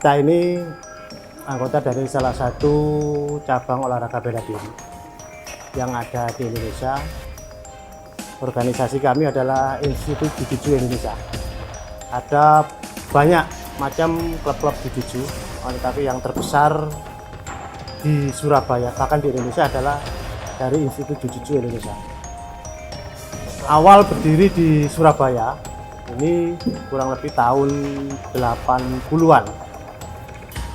kita ini anggota dari salah satu cabang olahraga bela diri yang ada di Indonesia. Organisasi kami adalah Institut Jiu-Jitsu Indonesia. Ada banyak macam klub-klub jiu-jitsu, tapi yang terbesar di Surabaya, bahkan di Indonesia, adalah dari Institut Jiu-Jitsu Indonesia. Awal berdiri di Surabaya, ini kurang lebih tahun 80-an.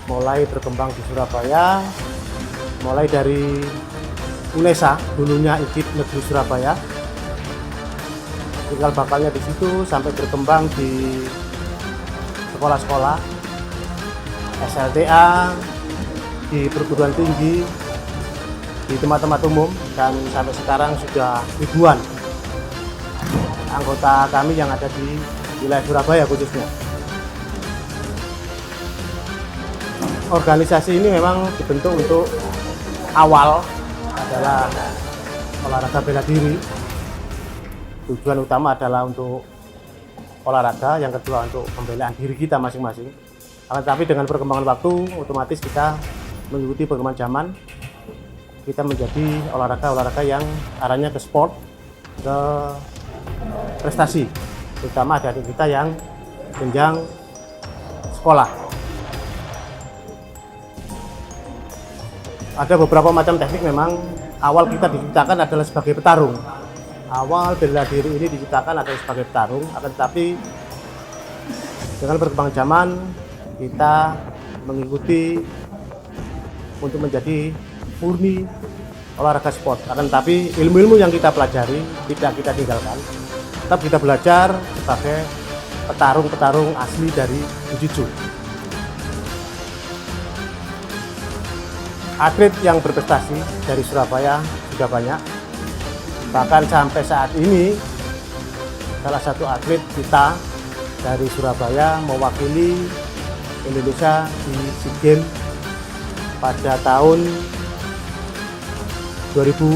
Mulai berkembang di Surabaya, mulai dari UNESA, dulunya IKIP Negeri Surabaya, tinggal bakalnya di situ, sampai berkembang di sekolah-sekolah, SLTA, di perguruan tinggi, di tempat-tempat umum, dan sampai sekarang sudah ribuan anggota kami yang ada di wilayah Surabaya khususnya. Organisasi ini memang dibentuk untuk awal adalah olahraga bela diri. Tujuan utama adalah untuk olahraga, yang kedua untuk pembelaan diri kita masing-masing. Tapi dengan perkembangan waktu, otomatis kita mengikuti perkembangan zaman, kita menjadi olahraga yang arahnya ke sport, ke prestasi, terutama dari kita yang jenjang sekolah. Ada beberapa macam teknik. Memang awal kita diciptakan adalah sebagai petarung. Awal bela diri ini diciptakan adalah sebagai petarung, akan tetapi dengan perkembangan zaman kita mengikuti untuk menjadi murni olahraga sport. Akan tetapi ilmu-ilmu yang kita pelajari tidak kita tinggalkan, tetap kita belajar sebagai petarung-petarung asli dari Jiu-Jitsu. Atlet yang berprestasi dari Surabaya sudah banyak. Bahkan sampai saat ini salah satu atlet kita dari Surabaya mewakili Indonesia di SEA Games pada tahun 2020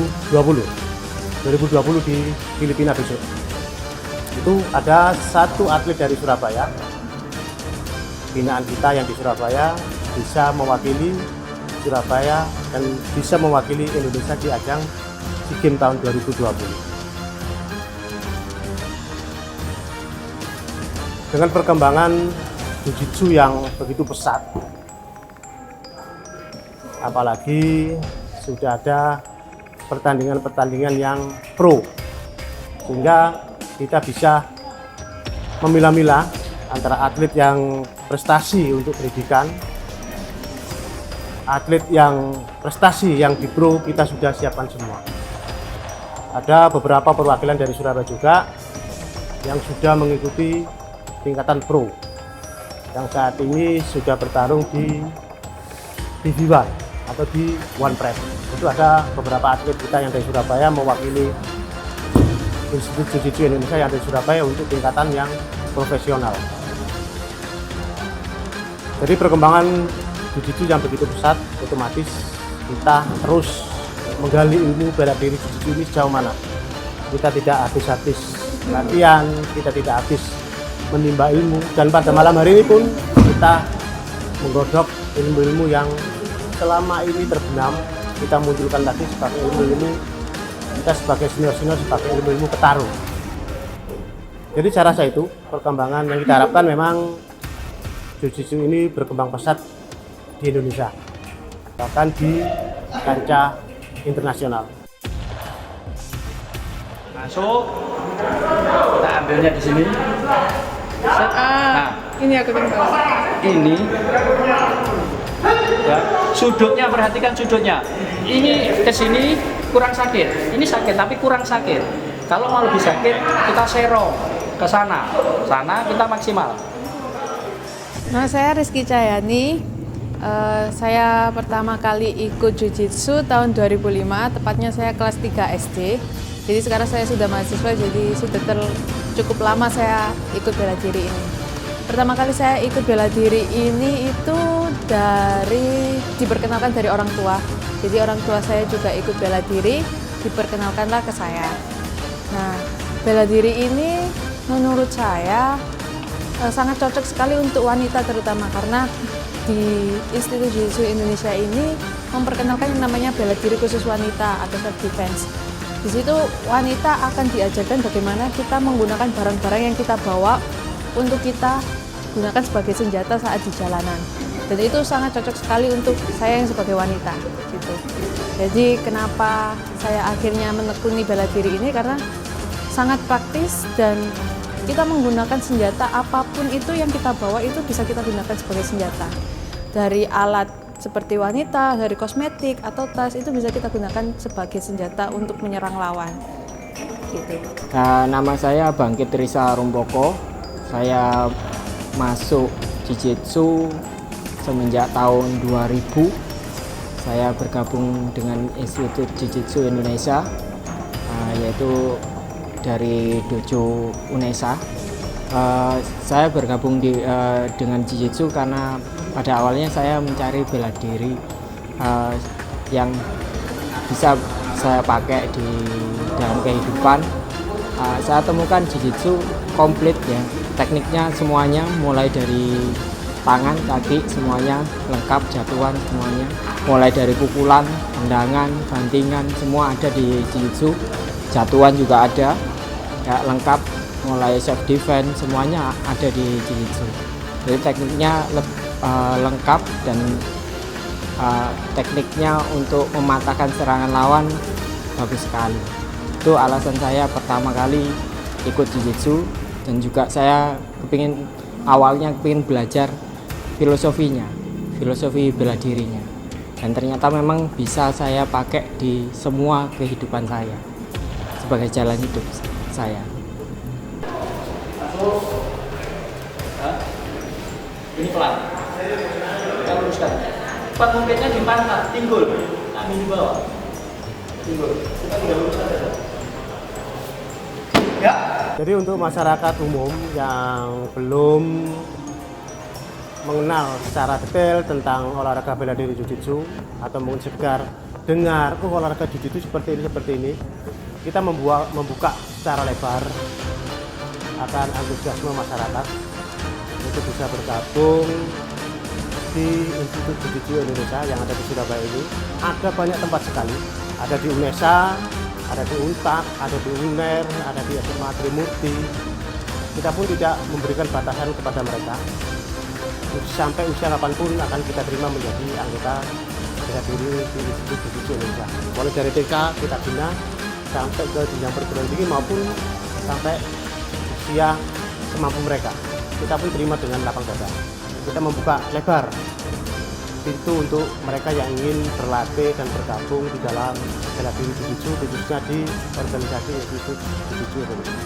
di Filipina besok. Itu ada satu atlet dari Surabaya, binaan kita yang di Surabaya, bisa mewakili Surabaya dan bisa mewakili Indonesia di ajang SEA Games tahun 2020. Dengan perkembangan Jiu-Jitsu yang begitu pesat, apalagi sudah ada pertandingan-pertandingan yang pro, sehingga kita bisa memilah-milah antara atlet yang prestasi untuk pendidikan, atlet yang prestasi yang di pro kita sudah siapkan semua. Ada beberapa perwakilan dari Surabaya juga yang sudah mengikuti tingkatan pro, yang saat ini sudah bertarung di TV1 atau di One Press. Itu ada beberapa atlet kita yang dari Surabaya mewakili Institut Jiu-Jitsu Indonesia yang dari Surabaya untuk tingkatan yang profesional. Jadi perkembangan Jiu-Jitsu yang begitu pesat, otomatis kita terus menggali ilmu bela diri Jiu-Jitsu ini sejauh mana. Kita tidak habis-habis latihan, kita tidak habis menimba ilmu, dan pada malam hari ini pun kita menggodok ilmu-ilmu yang selama ini terbenam, kita munculkan lagi sebagai ilmu-ilmu kita sebagai senior-senior, sebagai ilmu-ilmu petarung. Jadi saya rasa itu perkembangan yang kita harapkan. Memang Jiu-Jitsu ini berkembang pesat di Indonesia, bahkan di kancah internasional. Masuk, kita ambilnya di sini. Nah, ini aku tinggal. Ini ya, sudutnya, perhatikan sudutnya. Ini ke sini kurang sakit, ini sakit tapi kurang sakit. Kalau mau lebih sakit, kita serong ke sana kita maksimal. Nah, saya Rizky Cahyani. Saya pertama kali ikut Jiu-Jitsu tahun 2005, tepatnya saya kelas 3 SD. Jadi sekarang saya sudah mahasiswa, jadi sudah cukup lama saya ikut bela diri ini. Pertama kali saya ikut bela diri ini itu diperkenalkan dari orang tua. Jadi orang tua saya juga ikut bela diri, diperkenalkanlah ke saya. Nah, bela diri ini menurut saya sangat cocok sekali untuk wanita terutama, karena di Institut Jiu-Jitsu Indonesia ini memperkenalkan yang namanya bela diri khusus wanita atau self defense. Di situ wanita akan diajarkan bagaimana kita menggunakan barang-barang yang kita bawa untuk kita gunakan sebagai senjata saat di jalanan. Dan itu sangat cocok sekali untuk saya yang sebagai wanita gitu. Jadi kenapa saya akhirnya menekuni bela diri ini, karena sangat praktis dan kita menggunakan senjata apapun itu yang kita bawa itu bisa kita gunakan sebagai senjata. Dari alat seperti wanita, dari kosmetik atau tas itu bisa kita gunakan sebagai senjata untuk menyerang lawan. Gitu. Nama saya Bangkit Risa Rumpoko. Saya masuk Jiu-Jitsu semenjak tahun 2000. Saya bergabung dengan Institut Jiu-Jitsu Indonesia, yaitu dari Dojo Unesa. Saya bergabung dengan Jiu-Jitsu karena pada awalnya saya mencari bela diri yang bisa saya pakai di dalam kehidupan. Saya temukan Jiu-Jitsu komplit ya, tekniknya semuanya mulai dari tangan, kaki, semuanya lengkap, jatuhan semuanya, mulai dari pukulan, tendangan, bantingan, semua ada di Jiu-Jitsu. Jatuhan juga ada, ya lengkap, mulai self defense semuanya ada di Jiu-Jitsu. Jadi tekniknya lengkap dan tekniknya untuk mematahkan serangan lawan bagus sekali. Itu alasan saya pertama kali ikut Jiu-Jitsu, dan juga saya awalnya kepingin belajar filosofinya, filosofi bela dirinya, dan ternyata memang bisa saya pakai di semua kehidupan saya sebagai jalan hidup saya. Ini pelan. Kita luruskan. Cepat mungkinnya di pantat, tinggul. Kami di bawah. Tinggul. Kita tidak luruskan saja. Ya. Jadi untuk masyarakat umum yang belum mengenal secara detail tentang olahraga bela diri Jiu-Jitsu, atau mungkin sekedar dengar olahraga Jiu-Jitsu seperti ini, kita membuka secara lebar akan antusiasme masyarakat untuk bisa bergabung di Institut Jiu-Jitsu Indonesia yang ada di Surabaya ini. Ada banyak tempat sekali, ada di Unesa, ada di Untak, ada di UNER, ada di SMA Trimurti. Kita pun tidak memberikan batasan kepada mereka. Sampai usia kapanpun akan kita terima menjadi anggota bela diri di Institut Jiu-Jitsu Indonesia. Mulai dari TK kita bina sampai ke jenjang perguruan tinggi maupun sampai usia semampu mereka. Kita pun terima dengan lapang dada. Kita membuka lebar pintu untuk mereka yang ingin berlatih dan bergabung di dalam bela diri Jiu-Jitsu, khususnya di organisasi Institut Jiu-Jitsu Indonesia.